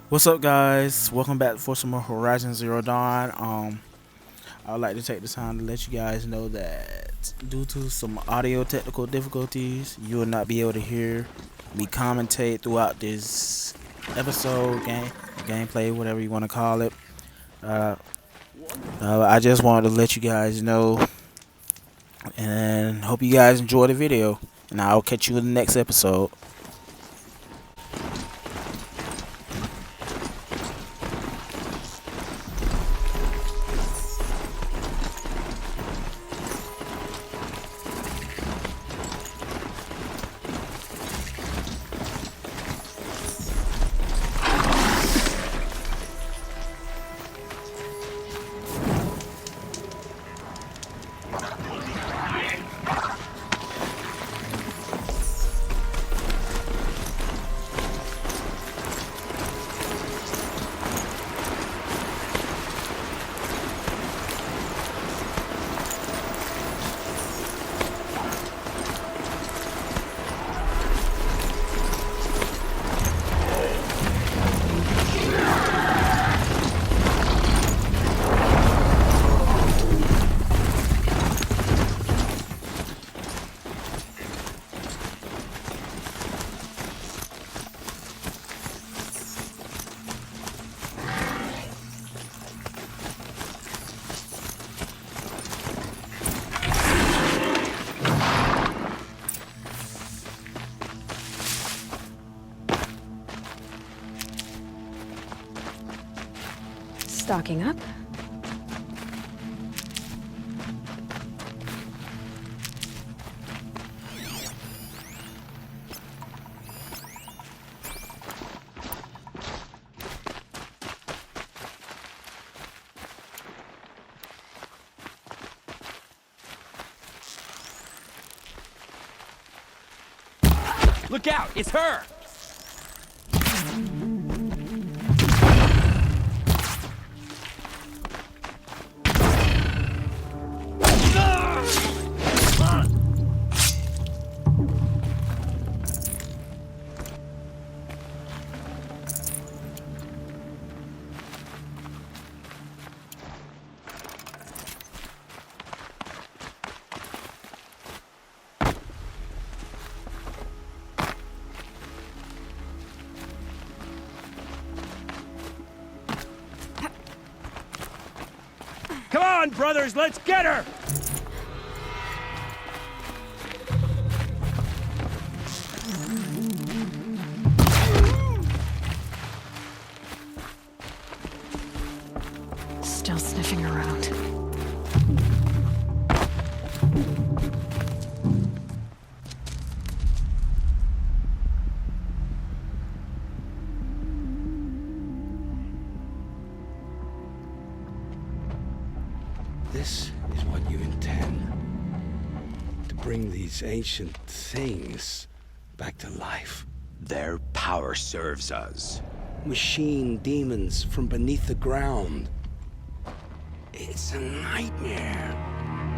What's up, guys? Welcome back for some more Horizon Zero Dawn. I would like to take the time to let you guys know that due to some audio technical difficulties, you will not be able to hear me commentate throughout this episode, gameplay, whatever you want to call it. Uh, I just wanted to let you guys know, and hope you guys enjoy the video. And I'll catch you in the next episode. Stocking up. Look out! It's her! Come on, brothers, let's get her! Still sniffing around. This is what you intend. To bring these ancient things back to life. Their power serves us. Machine demons from beneath the ground. It's a nightmare.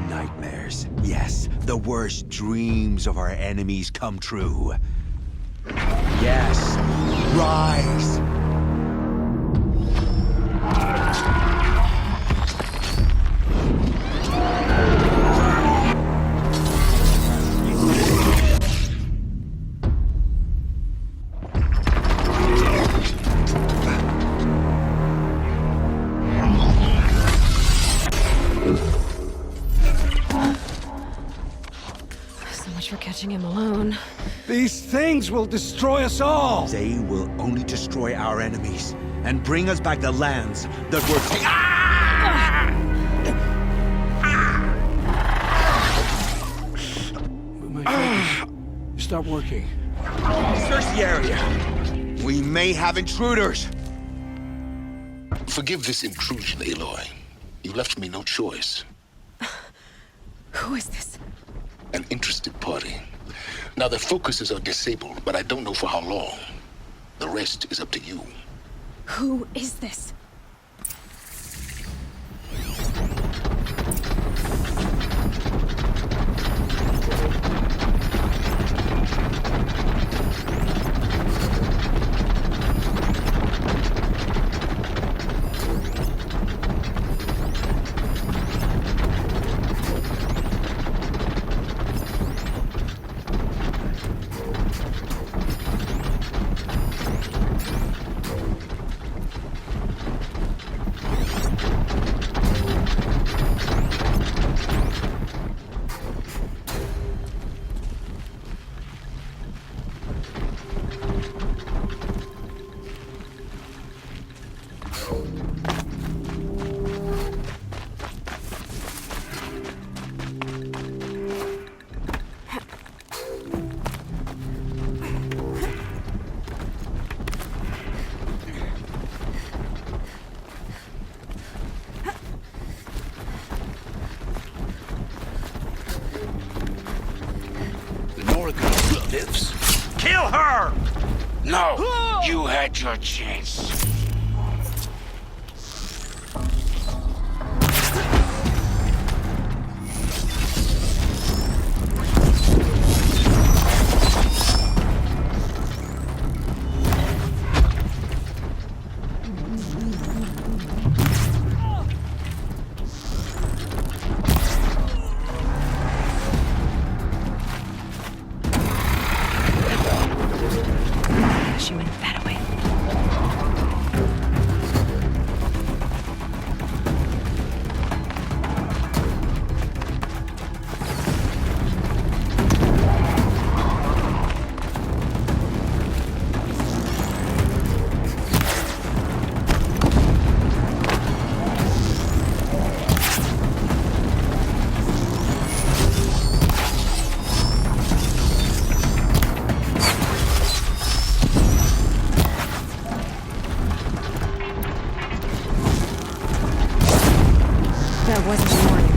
Nightmares. Yes, the worst dreams of our enemies come true. Yes, rise! So much for catching him alone. These things will destroy us all! They will only destroy our enemies and bring us back the lands that were taken. My focus. Stop working. Search the area. We may have intruders. Forgive this intrusion, Aloy. You left me no choice. Who is this? An interested party. Now, their focuses are disabled, but I don't know for how long. The rest is up to you. Who is this? You had your chance. She went that way. That wasn't a warning.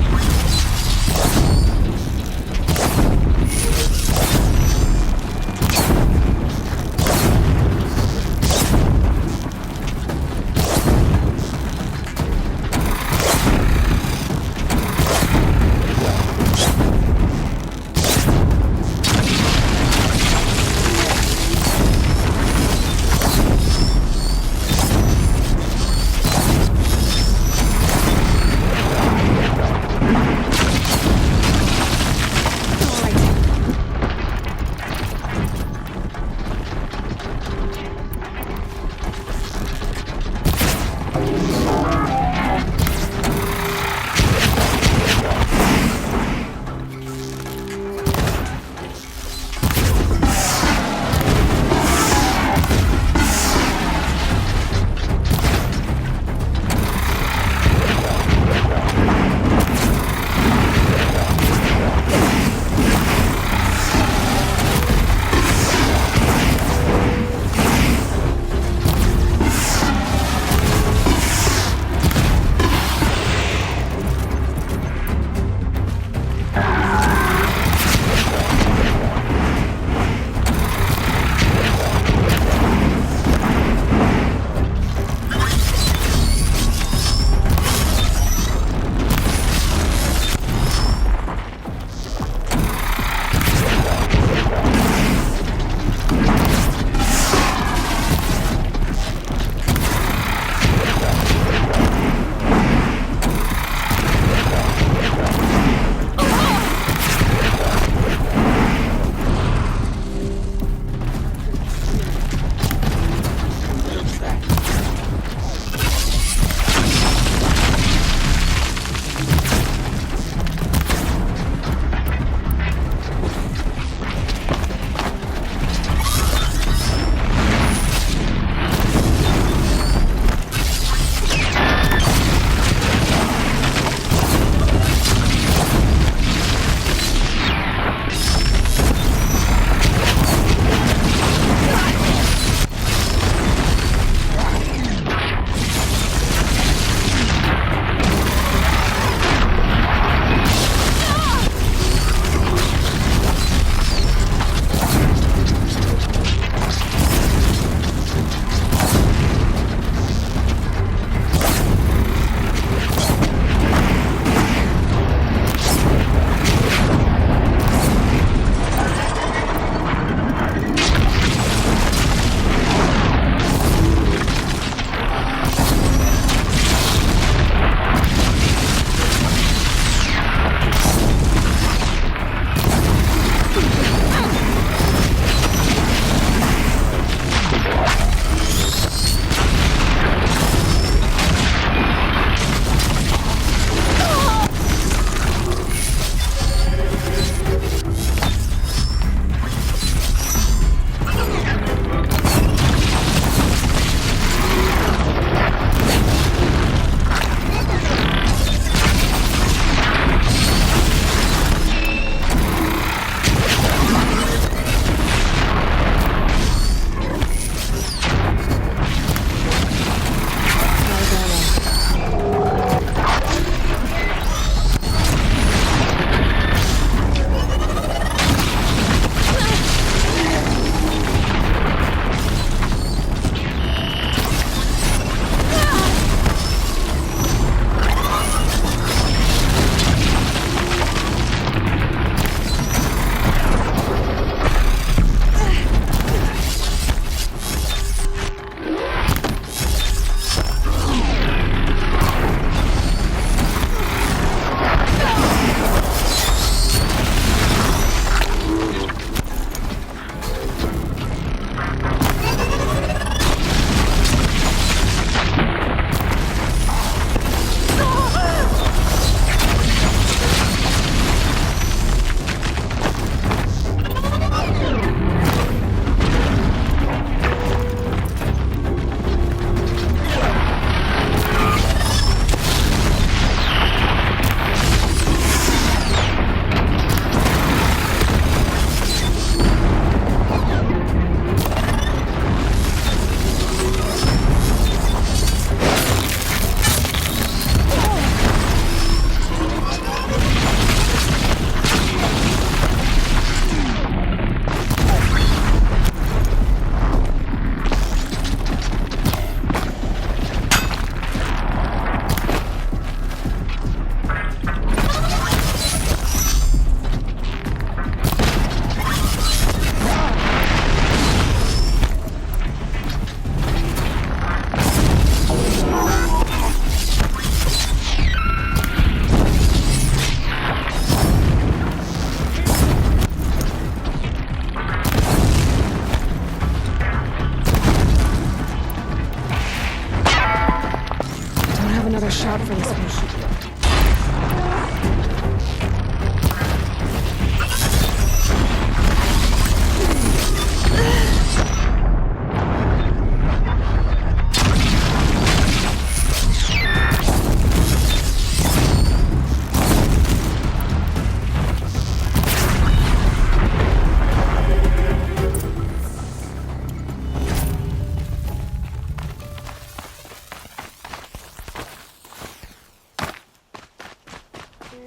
shot for this one.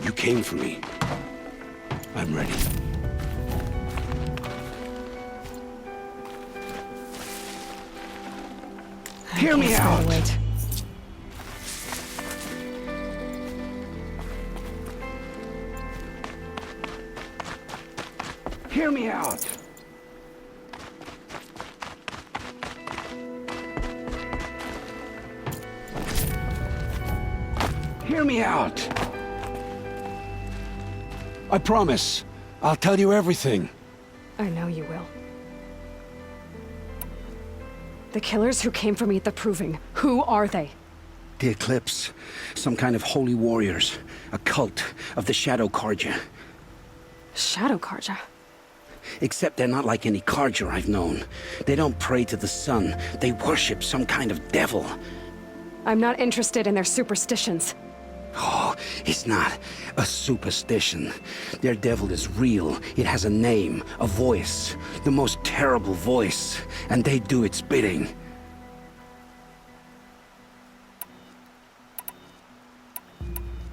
You came for me. I'm ready. Hear me out! Wait. Hear me out! Hear me out! I promise. I'll tell you everything. I know you will. The killers who came for me at the Proving, who are they? The Eclipse. Some kind of holy warriors. A cult of the Shadow Carja. Shadow Carja? Except they're not like any Carja I've known. They don't pray to the sun. They worship some kind of devil. I'm not interested in their superstitions. Oh, it's not a superstition. Their devil is real. It has a name, a voice, the most terrible voice, and they do its bidding.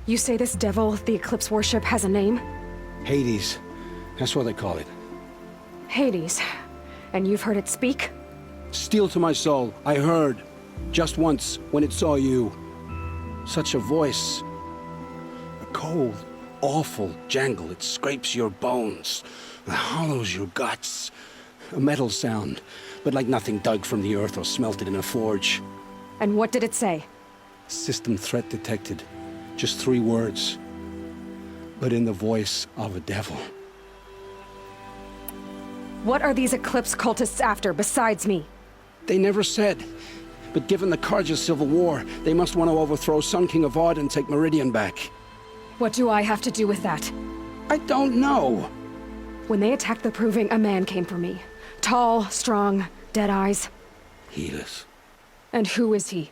You say this devil the Eclipse worship has a name? Hades. That's what they call it. Hades. And you've heard it speak? Steel to my soul. I heard. Just once, when it saw you. Such a voice. A cold, awful jangle. It scrapes your bones. It hollows your guts. A metal sound, but like nothing dug from the earth or smelted in a forge. And what did it say? System threat detected. Just 3 words. But in the voice of a devil. What are these Eclipse cultists after, besides me? They never said. But given the Carja civil war, they must want to overthrow Sun King Avad and take Meridian back. What do I have to do with that? I don't know. When they attacked the Proving, a man came for me. Tall, strong, dead eyes. Helis, And who is he?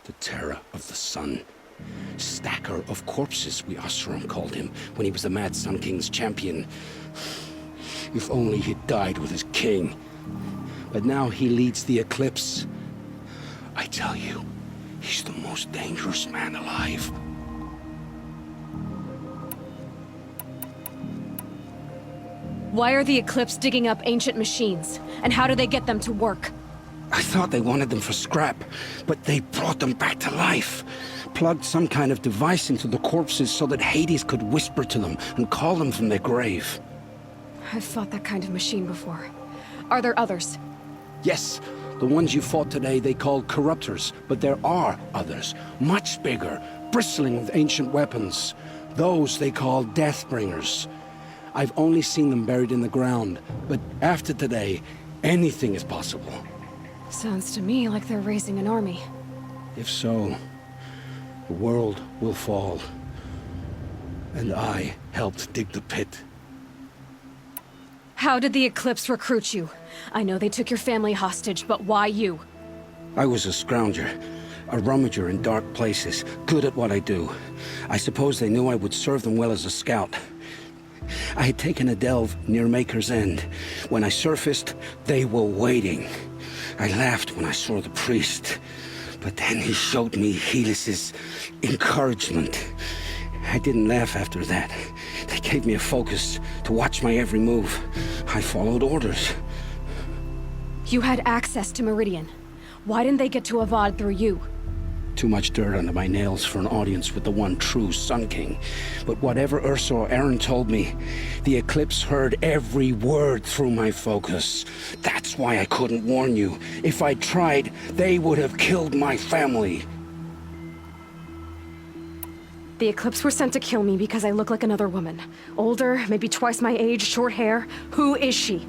the terror of the sun. Stacker of corpses, we Oseram called him, when he was the Mad Sun King's champion. If only he'd died with his king. But now he leads the Eclipse. I tell you, he's the most dangerous man alive. Why are the Eclipse digging up ancient machines? And how do they get them to work? I thought they wanted them for scrap, but they brought them back to life. Plugged some kind of device into the corpses so that Hades could whisper to them and call them from their grave. I've fought that kind of machine before. Are there others? Yes, the ones you fought today they called corruptors, but there are others, much bigger, bristling with ancient weapons. Those they call Deathbringers. I've only seen them buried in the ground, but after today, anything is possible. Sounds to me like they're raising an army. If so, the world will fall. And I helped dig the pit. How did the Eclipse recruit you? I know they took your family hostage, but why you? I was a scrounger, a rummager in dark places, good at what I do. I suppose they knew I would serve them well as a scout. I had taken a delve near Maker's End. When I surfaced, they were waiting. I laughed when I saw the priest, but then he showed me Helis's encouragement. I didn't laugh after that. They gave me a focus to watch my every move. I followed orders. You had access to Meridian. Why didn't they get to Avad through you? Too much dirt under my nails for an audience with the one true Sun King. But whatever Ursa or Aaron told me, the Eclipse heard every word through my focus. That's why I couldn't warn you. If I tried, they would have killed my family. The Eclipse were sent to kill me because I look like another woman. Older, maybe twice my age, short hair. Who is she?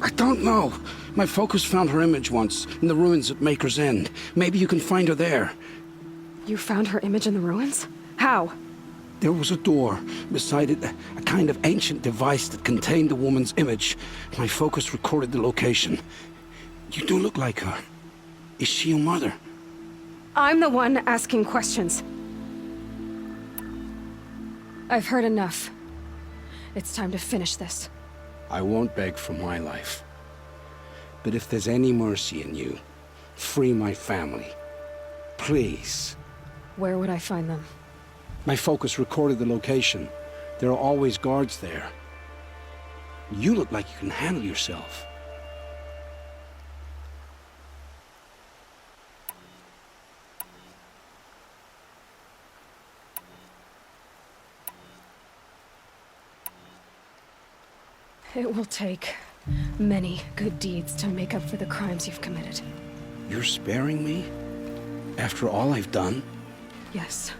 I don't know. My focus found her image once, in the ruins at Maker's End. Maybe you can find her there. You found her image in the ruins? How? There was a door. Beside it, a kind of ancient device that contained the woman's image. My focus recorded the location. You do look like her. Is she your mother? I'm the one asking questions. I've heard enough. It's time to finish this. I won't beg for my life. But if there's any mercy in you, free my family. Please. Where would I find them? My focus recorded the location. There are always guards there. You look like you can handle yourself. It will take many good deeds to make up for the crimes you've committed. You're sparing me? After all I've done? Yes.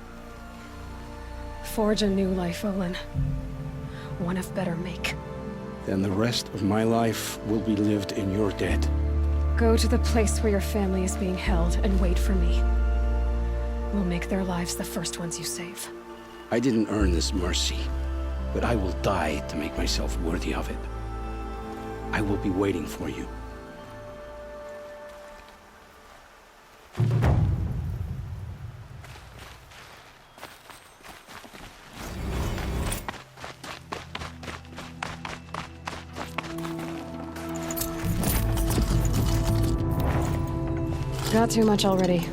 Forge a new life, Olin. One of better make. Then the rest of my life will be lived in your debt. Go to the place where your family is being held and wait for me. We'll make their lives the first ones you save. I didn't earn this mercy, but I will die to make myself worthy of it. I will be waiting for you. Got too much already.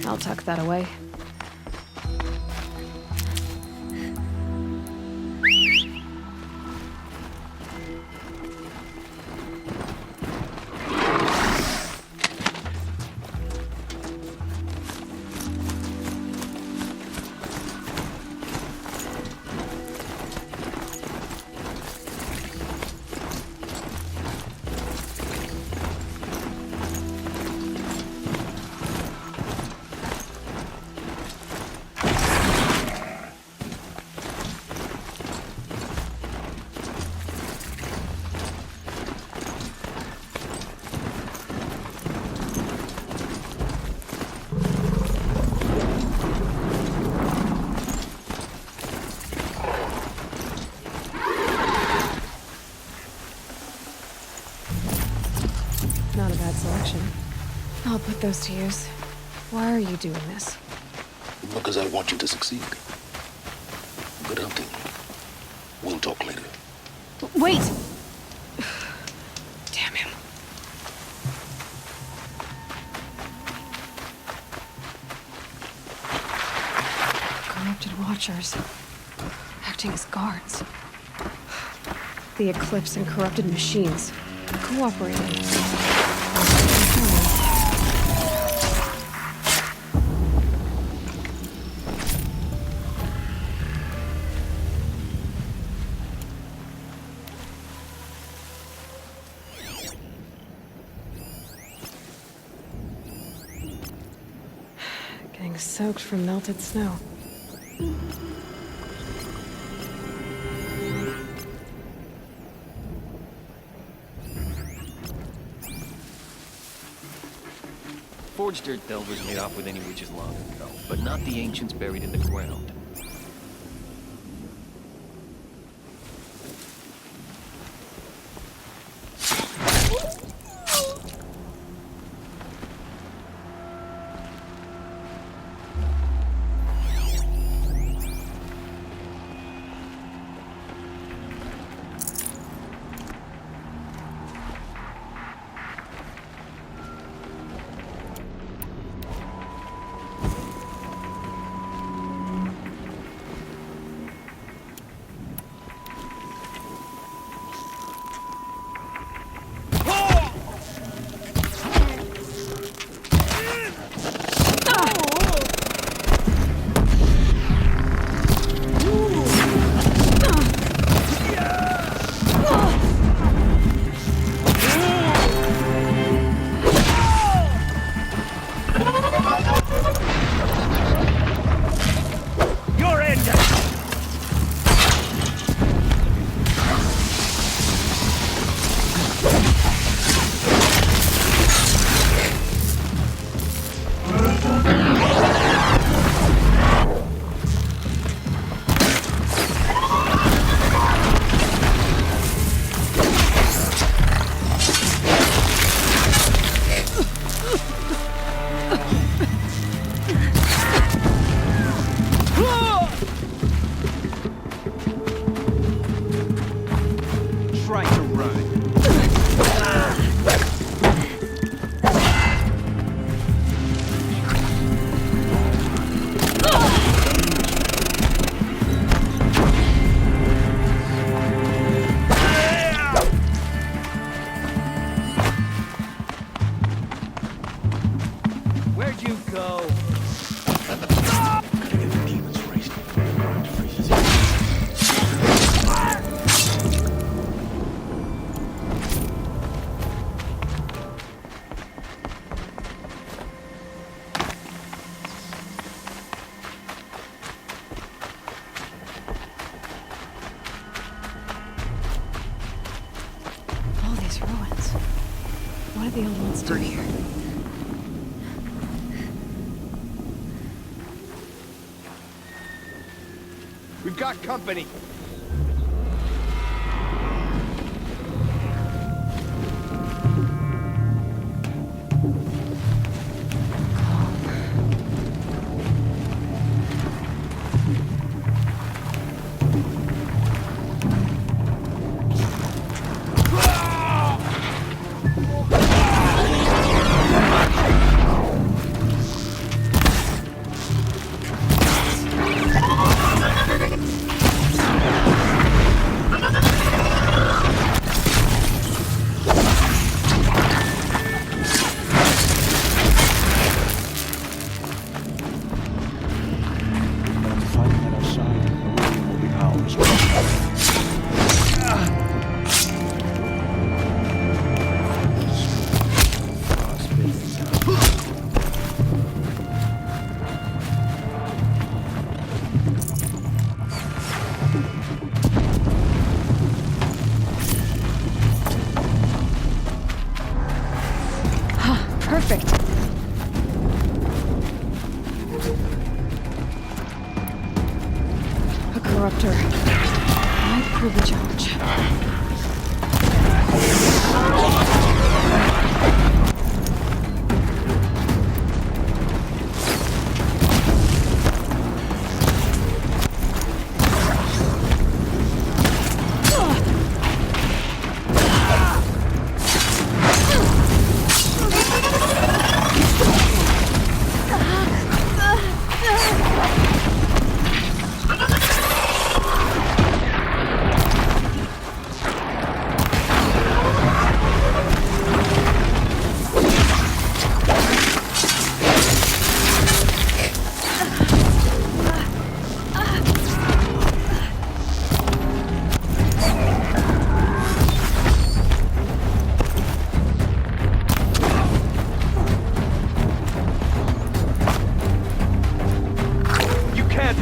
I'll tuck that away. Not a bad selection. I'll put those to use. Why are you doing this? Because I want you to succeed. Good hunting. We'll talk later. Wait! Damn him. Corrupted watchers. Acting as guards. The Eclipse and corrupted machines. Cooperating. Getting soaked from melted snow. Forged dirt delvers made off with any riches long ago, but not the ancients buried in the ground. What are the old ones doing here? We've got company. Perfect. A corruptor. Might prove a challenge.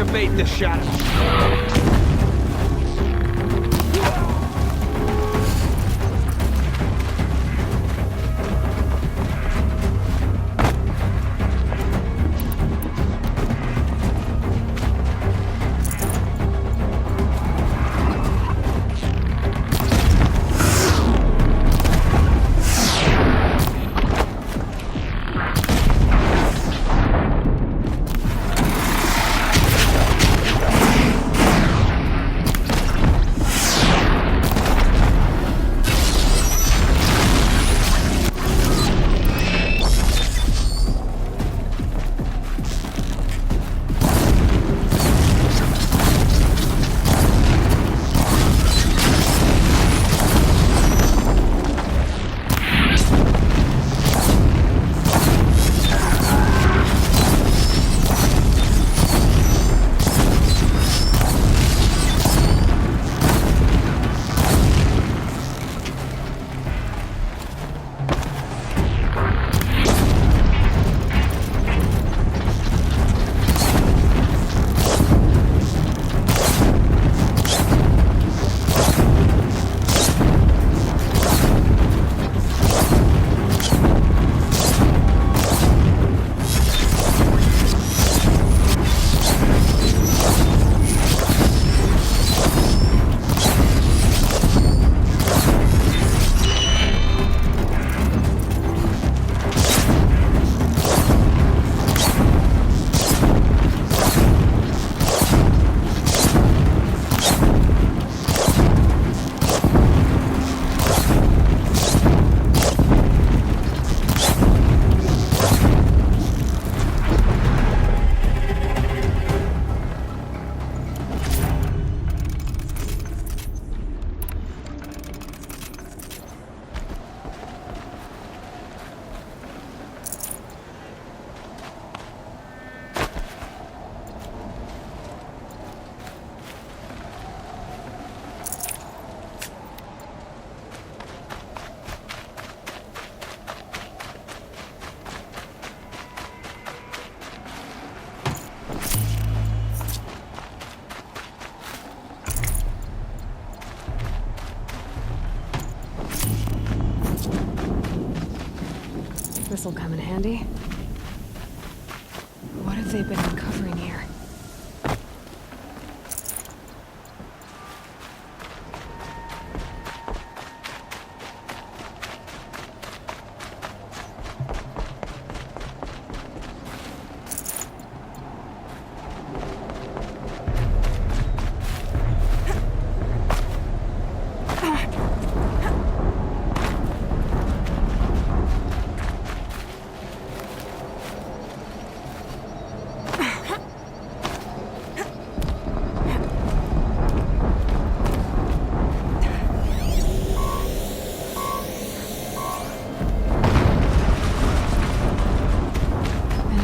Evade the shadows. This'll come in handy. What have they been uncovering here?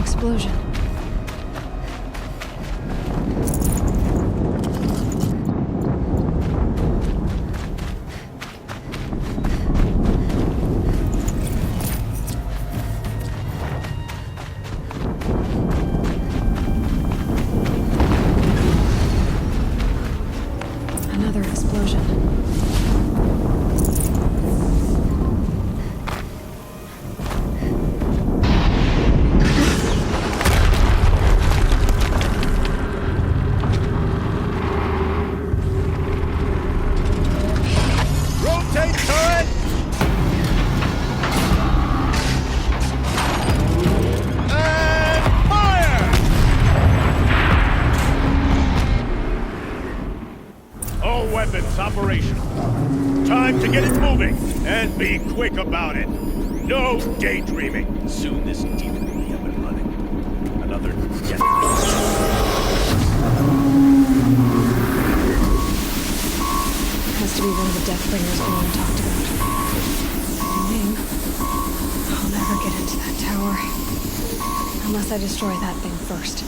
Explosion. Another explosion. Weapons operational. Time to get it moving, and be quick about it. No daydreaming. Soon this demon will be up and running. Another death. Has to be one of the Deathbringers Aloy talked about. New name. I'll never get into that tower. Unless I destroy that thing first.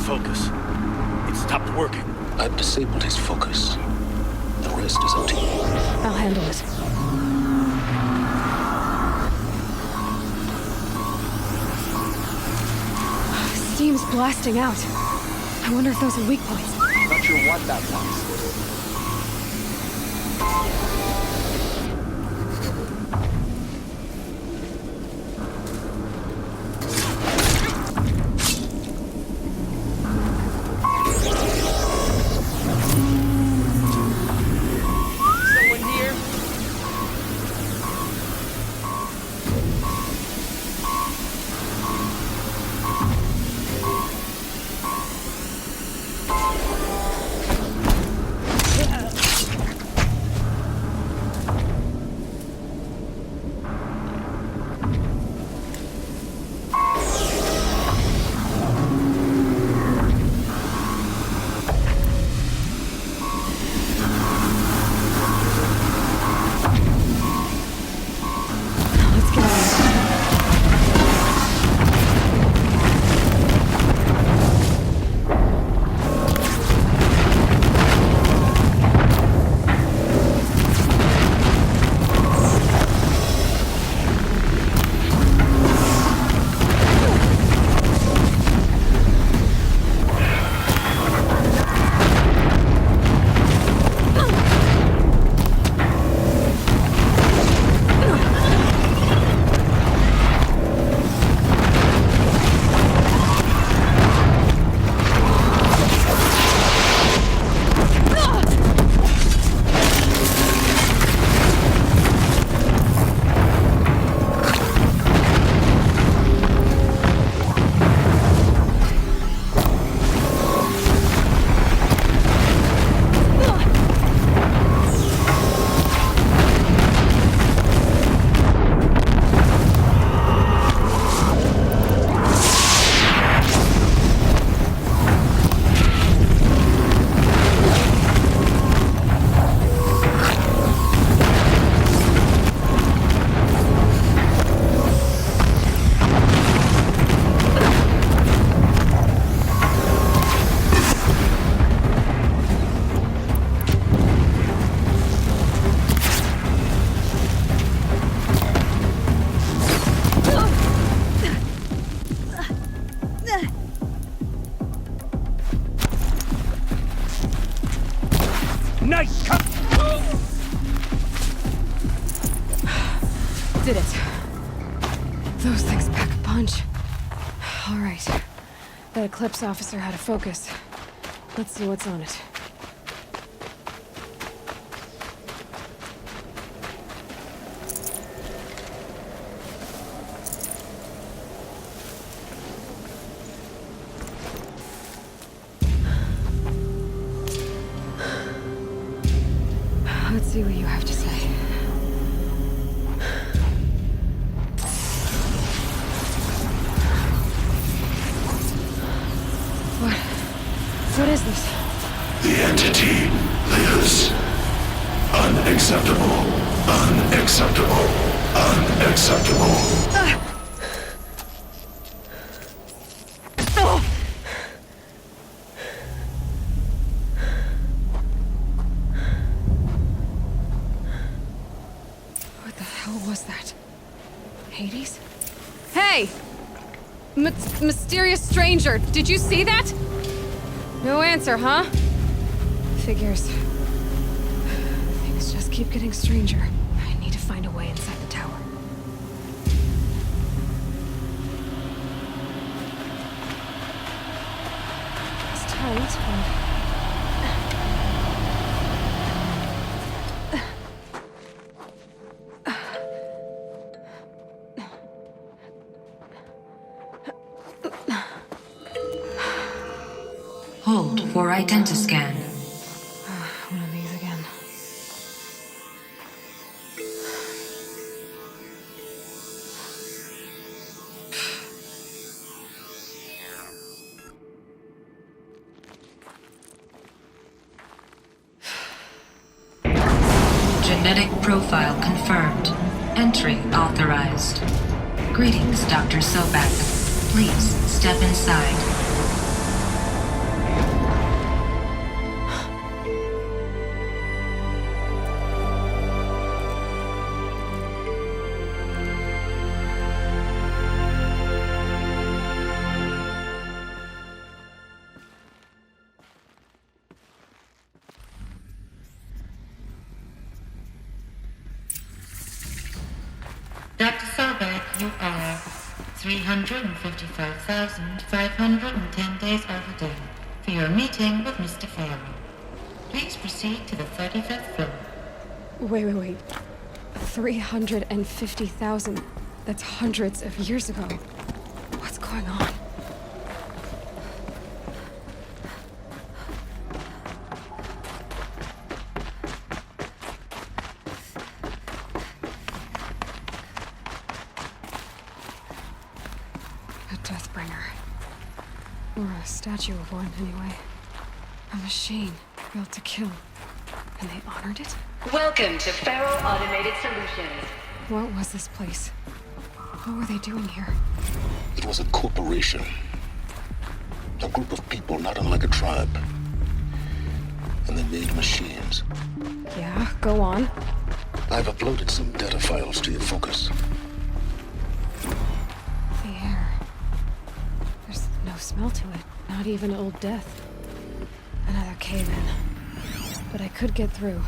Focus. It stopped working. I've disabled his focus. The rest is up to you. I'll handle it. Steam's blasting out. I wonder if those are weak points. Not sure what that was. Nice cut! Did it. Those things pack a punch. All right. That Eclipse officer had a focus. Let's see what's on it. Let's see what you have to say. What is this? The entity lives. Unacceptable. Unacceptable. Unacceptable. What the hell was that? Hades? Hey! Mysterious stranger, did you see that? No answer, huh? Figures. Things just keep getting stranger. I need to find a way inside the tower. It's tight, but... Hold for identiscan. One of these again. Genetic profile confirmed. Entry authorized. Greetings, Dr. Sobek. Please step inside. Dr. Sobek, you are 355,510 days overdue for your meeting with Mr. Farrell. Please proceed to the 35th floor. Wait. 350,000. That's hundreds of years ago. What's going on? A Deathbringer. Or a statue of one, anyway. A machine built to kill. And they honored it? Welcome to Feral Automated Solutions. What was this place? What were they doing here? It was a corporation. A group of people not unlike a tribe. And they made machines. Yeah, go on. I've uploaded some data files to your focus. The air. There's no smell to it. Not even Old Death. Another cave-in. But I could get through.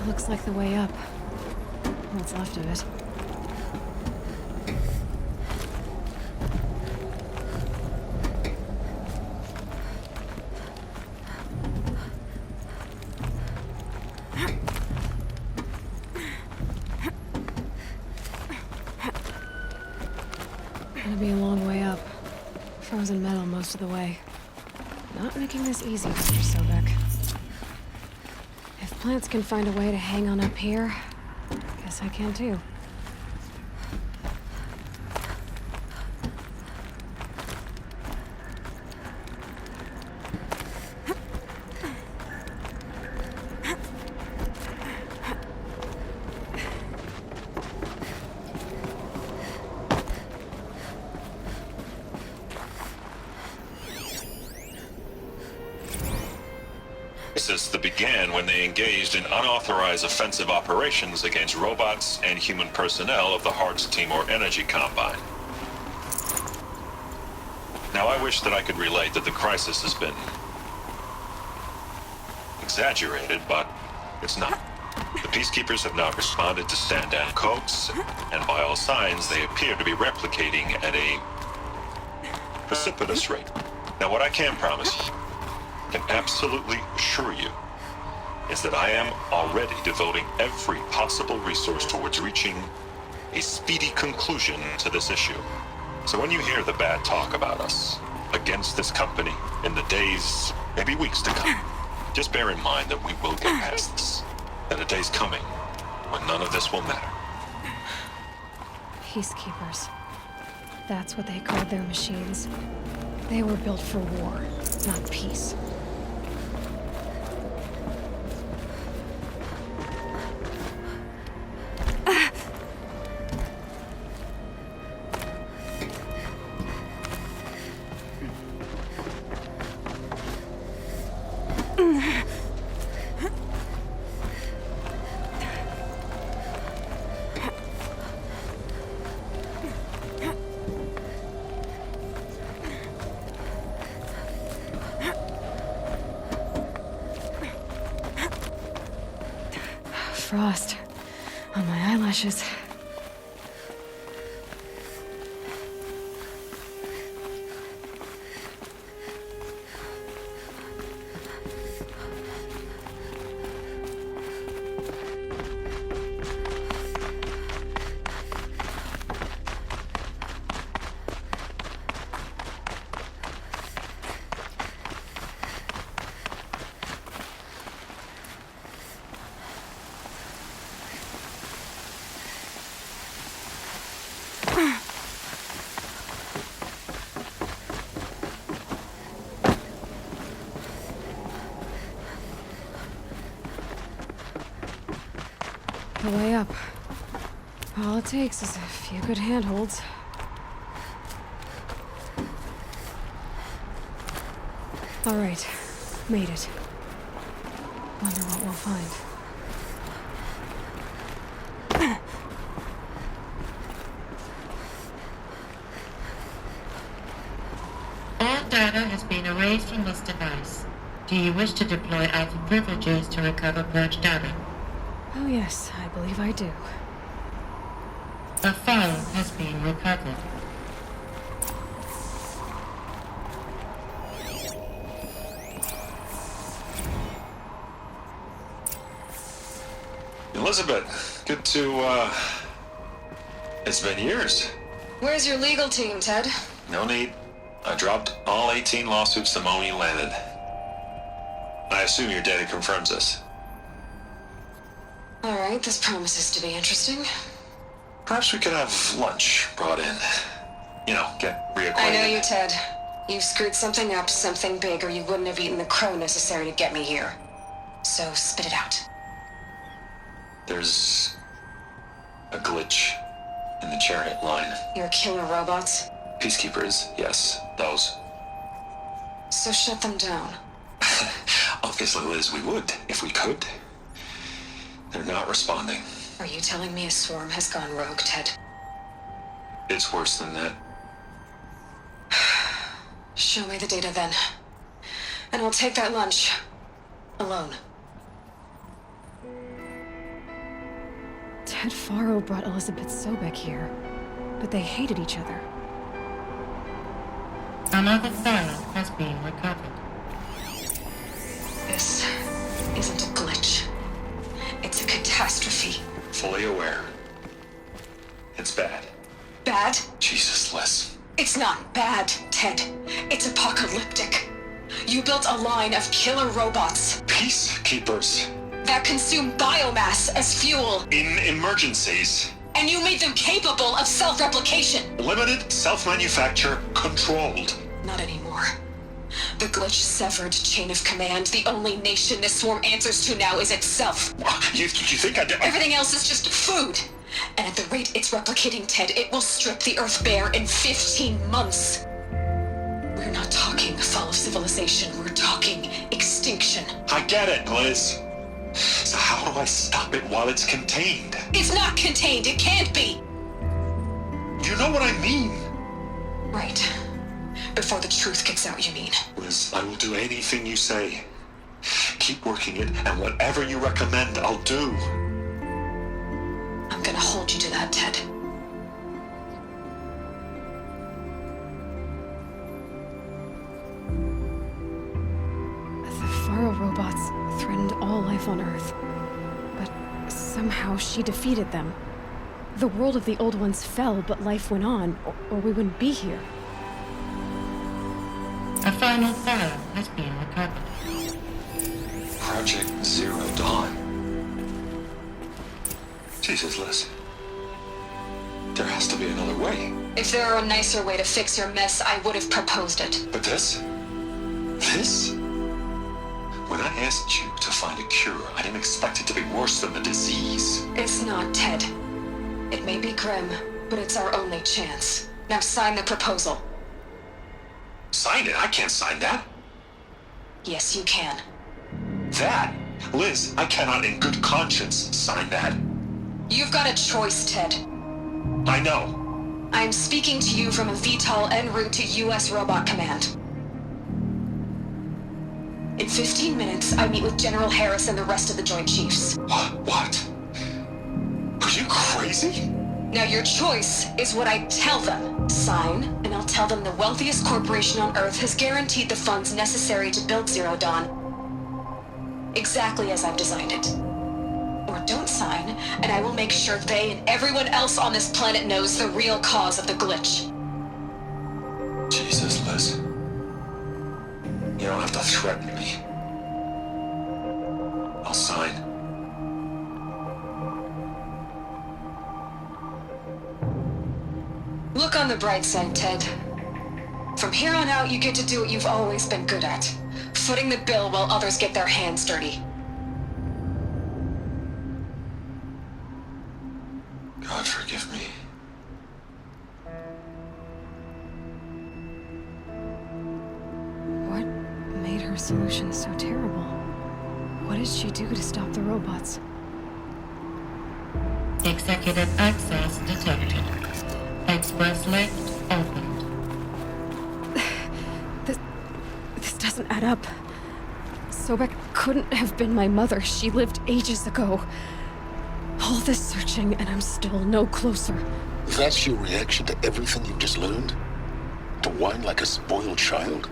Looks like the way up. What's left of it. Gonna be a long way up. Frozen metal most of the way. Not making this easy, Dr. Sobek. If plants can find a way to hang on up here, guess I can too. That began when they engaged in unauthorized offensive operations against robots and human personnel of the Hearts Timor Energy Combine. Now, I wish that I could relate that the crisis has been exaggerated, but it's not. The Peacekeepers have not responded to stand-down codes, and by all signs, they appear to be replicating at a precipitous rate. Now, what I can promise you, can absolutely assure you, is that I am already devoting every possible resource towards reaching a speedy conclusion to this issue. So when you hear the bad talk about us against this company in the days, maybe weeks to come, just bear in mind that we will get past this. That a day's coming when none of this will matter. Peacekeepers. That's what they called their machines. They were built for war, not peace. Frost on my eyelashes. The way up. All it takes is a few good handholds. All right, made it. Wonder what we'll find. All data has been erased from this device. Do you wish to deploy Alpha privileges to recover purged data? Oh yes, I believe I do. A file has been recovered. Elizabeth, good to, it's been years. Where's your legal team, Ted? No need. I dropped all 18 lawsuits the moment you landed. I assume your data confirms this. All right, this promises to be interesting. Perhaps we could have lunch brought in. You know, get reacquainted. I know you, Ted. You've screwed something up, something big, or you wouldn't have eaten the crow necessary to get me here. So spit it out. There's a glitch in the chariot line. Your killer robots? Peacekeepers, yes, those. So shut them down. Obviously, Liz, we would, if we could. They're not responding. Are you telling me a swarm has gone rogue, Ted? It's worse than that. Show me the data then. And I'll take that lunch. Alone. Ted Faro brought Elizabeth Sobek here, but they hated each other. Another file has been recovered. This isn't a glitch. It's a catastrophe. Fully aware. It's bad. Bad? Jesus, Liz. It's not bad, Ted. It's apocalyptic. You built a line of killer robots. Peacekeepers. That consume biomass as fuel. In emergencies. And you made them capable of self-replication. Limited, self-manufacture, controlled. Not anymore. The glitch severed chain of command. The only nation this swarm answers to now is itself. You think I did? Everything else is just food. And at the rate it's replicating, Ted, it will strip the Earth bare in 15 months. We're not talking fall of civilization. We're talking extinction. I get it, Liz. So how do I stop it while it's contained? It's not contained. It can't be. You know what I mean? Right. Before the truth gets out, you mean? Liz, I will do anything you say. Keep working it, and whatever you recommend, I'll do. I'm gonna hold you to that, Ted. The Faro robots threatened all life on Earth. But somehow she defeated them. The world of the old ones fell, but life went on, or we wouldn't be here. A final file has been recovered. Project Zero Dawn. Jesus, Liz. There has to be another way. If there were a nicer way to fix your mess, I would have proposed it. But this? This? When I asked you to find a cure, I didn't expect it to be worse than the disease. It's not, Ted. It may be grim, but it's our only chance. Now sign the proposal. Sign it? I can't sign that. Yes, you can. That? Liz, I cannot in good conscience sign that. You've got a choice, Ted. I know. I'm speaking to you from a VTOL en route to U.S. Robot Command. In 15 minutes, I meet with General Harris and the rest of the Joint Chiefs. What? Are you crazy? Now your choice is what I tell them. Sign, and I'll tell them the wealthiest corporation on Earth has guaranteed the funds necessary to build Zero Dawn. Exactly as I've designed it. Or don't sign, and I will make sure they and everyone else on this planet knows the real cause of the glitch. Jesus, Liz. You don't have to threaten me. I'll sign. Look on the bright side, Ted. From here on out, you get to do what you've always been good at. Footing the bill while others get their hands dirty. God forgive me. What made her solution so terrible? What did she do to stop the robots? Executive access detected. Express lift opened. This doesn't add up. Sobek couldn't have been my mother. She lived ages ago. All this searching, and I'm still no closer. That's your reaction to everything you've just learned? To whine like a spoiled child?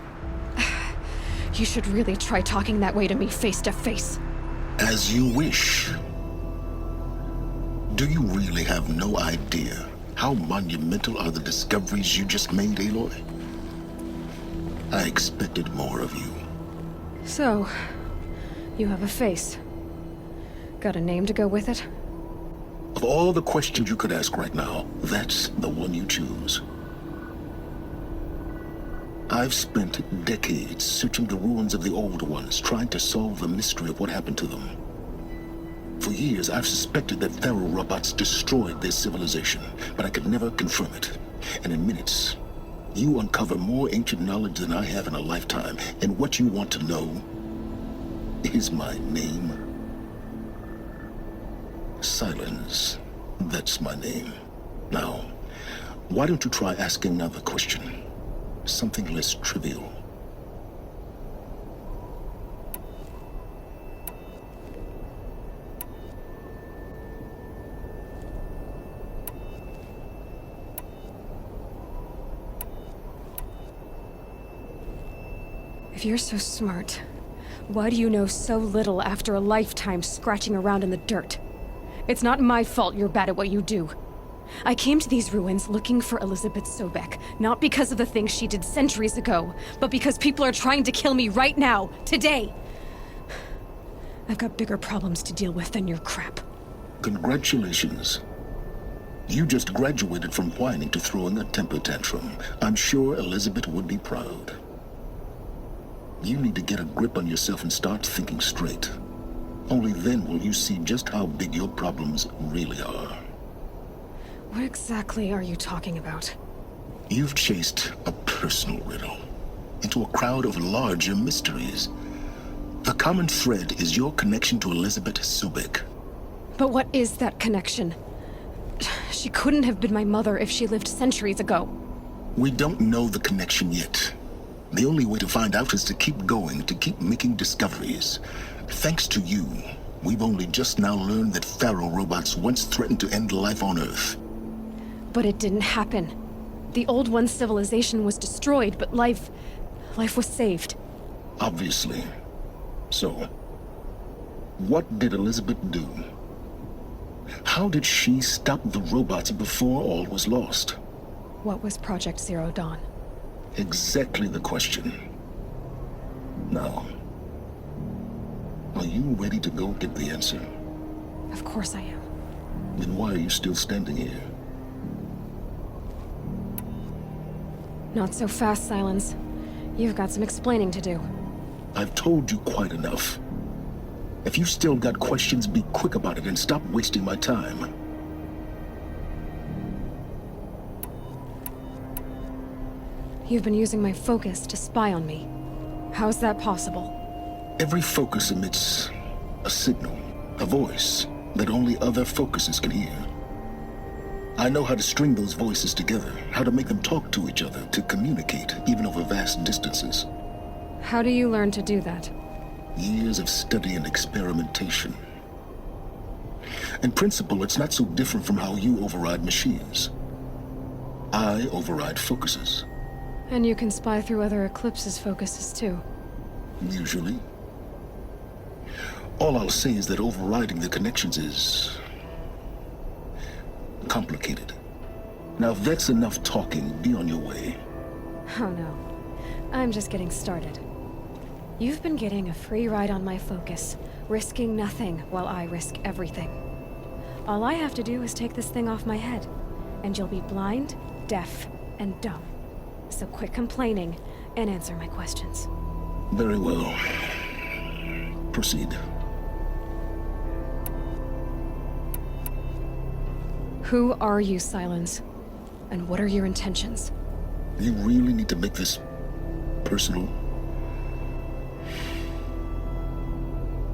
You should really try talking that way to me face to face. As you wish. Do you really have no idea how monumental are the discoveries you just made, Aloy? I expected more of you. So, you have a face. Got a name to go with it? Of all the questions you could ask right now, that's the one you choose. I've spent decades searching the ruins of the old ones, trying to solve the mystery of what happened to them. For years, I've suspected that Faro robots destroyed their civilization, but I could never confirm it. And in minutes, you uncover more ancient knowledge than I have in a lifetime, and what you want to know is my name. Silence. That's my name. Now, why don't you try asking another question? Something less trivial. If you're so smart, why do you know so little after a lifetime scratching around in the dirt? It's not my fault you're bad at what you do. I came to these ruins looking for Elizabeth Sobek, not because of the things she did centuries ago, but because people are trying to kill me right now, today. I've got bigger problems to deal with than your crap. Congratulations. You just graduated from whining to throwing a temper tantrum. I'm sure Elizabeth would be proud. You need to get a grip on yourself and start thinking straight. Only then will you see just how big your problems really are. What exactly are you talking about? You've chased a personal riddle into a crowd of larger mysteries. The common thread is your connection to Elizabeth Sobek. But what is that connection? She couldn't have been my mother if she lived centuries ago. We don't know the connection yet. The only way to find out is to keep going, to keep making discoveries. Thanks to you, we've only just now learned that Pharaoh robots once threatened to end life on Earth. But it didn't happen. The Old One's civilization was destroyed, but life was saved. Obviously. So, what did Elizabeth do? How did she stop the robots before all was lost? What was Project Zero Dawn? Exactly the question. Now, are you ready to go get the answer? Of course I am. Then why are you still standing here? Not so fast, Silence. You've got some explaining to do. I've told you quite enough. If you still got questions, be quick about it and stop wasting my time. You've been using my focus to spy on me. How's that possible? Every focus emits a signal, a voice that only other focuses can hear. I know how to string those voices together, how to make them talk to each other, to communicate, even over vast distances. How do you learn to do that? Years of study and experimentation. In principle, it's not so different from how you override machines. I override focuses. And you can spy through other Eclipse's focuses too. Usually. All I'll say is that overriding the connections is complicated. Now, if that's enough talking, be on your way. Oh no. I'm just getting started. You've been getting a free ride on my focus, risking nothing while I risk everything. All I have to do is take this thing off my head, and you'll be blind, deaf, and dumb. So quit complaining and answer my questions. Very well. Proceed. Who are you, Silence? And what are your intentions? You really need to make this personal?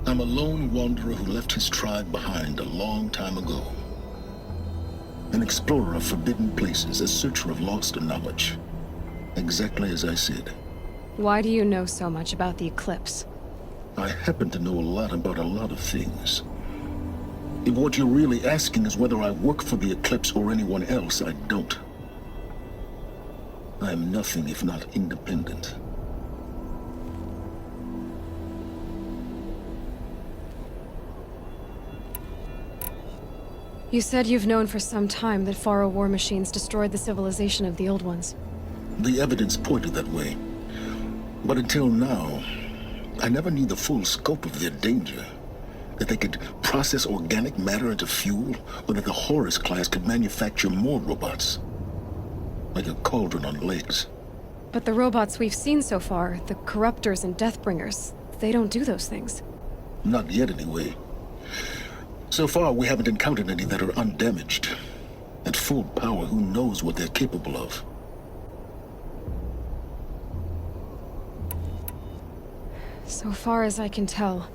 I'm a lone wanderer who left his tribe behind a long time ago. An explorer of forbidden places, a searcher of lost knowledge. Exactly as I said. Why do you know so much about the Eclipse? I happen to know a lot about a lot of things. If what you're really asking is whether I work for the Eclipse or anyone else, I don't. I am nothing if not independent. You said you've known for some time that Pharaoh war machines destroyed the civilization of the Old Ones. The evidence pointed that way. But until now, I never knew the full scope of their danger. That they could process organic matter into fuel, or that the Horus class could manufacture more robots. Like a cauldron on legs. But the robots we've seen so far, the Corruptors and Deathbringers, they don't do those things. Not yet, anyway. So far, we haven't encountered any that are undamaged. At full power, who knows what they're capable of? So far as I can tell,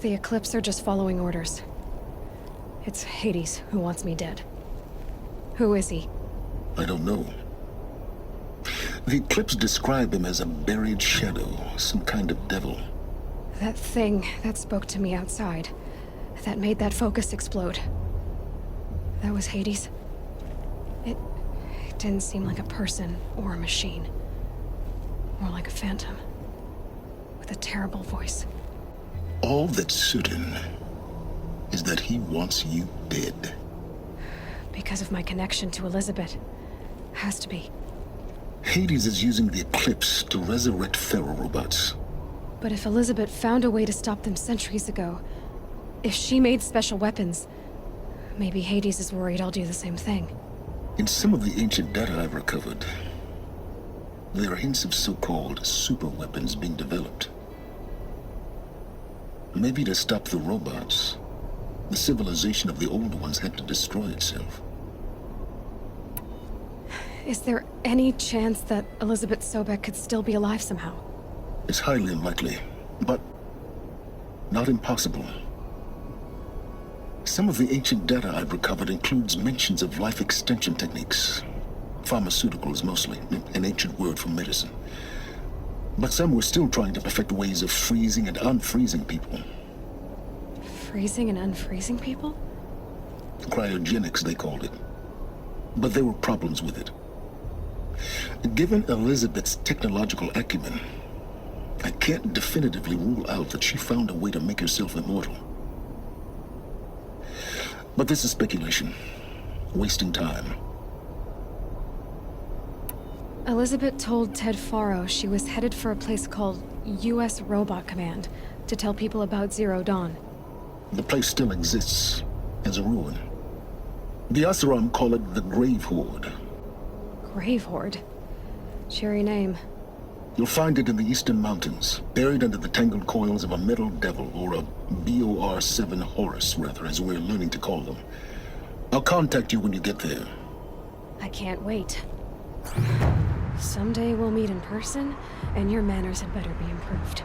the Eclipse are just following orders. It's Hades who wants me dead. Who is he? I don't know. The Eclipse describe him as a buried shadow, some kind of devil. That thing that spoke to me outside, that made that focus explode. That was Hades. It didn't seem like a person or a machine. More like a phantom. With a terrible voice. All that's certain is that he wants you dead. Because because of my connection to Elizabeth. Has to be. Hades is using the eclipse to resurrect feral robots. But if Elizabeth found a way to stop them centuries ago, if she made special weapons, maybe Hades is worried I'll do the same thing. In some of the ancient data I've recovered, there are hints of so-called super weapons being developed. Maybe to stop the robots, the civilization of the old ones had to destroy itself. Is there any chance that Elizabeth Sobek could still be alive somehow? It's highly unlikely, but not impossible. Some of the ancient data I've recovered includes mentions of life extension techniques. Pharmaceuticals mostly, an ancient word for medicine. But some were still trying to perfect ways of freezing and unfreezing people. Freezing and unfreezing people? Cryogenics, they called it. But there were problems with it. Given Elizabeth's technological acumen, I can't definitively rule out that she found a way to make herself immortal. But this is speculation. Wasting time. Elizabeth told Ted Faro she was headed for a place called U.S. Robot Command to tell people about Zero Dawn. The place still exists as a ruin. The Asaram call it the Grave Horde. Grave Horde? Cheery name. You'll find it in the Eastern Mountains, buried under the tangled coils of a metal devil, or a BOR-7 Horus, rather, as we're learning to call them. I'll contact you when you get there. I can't wait. Someday we'll meet in person, and your manners had better be improved.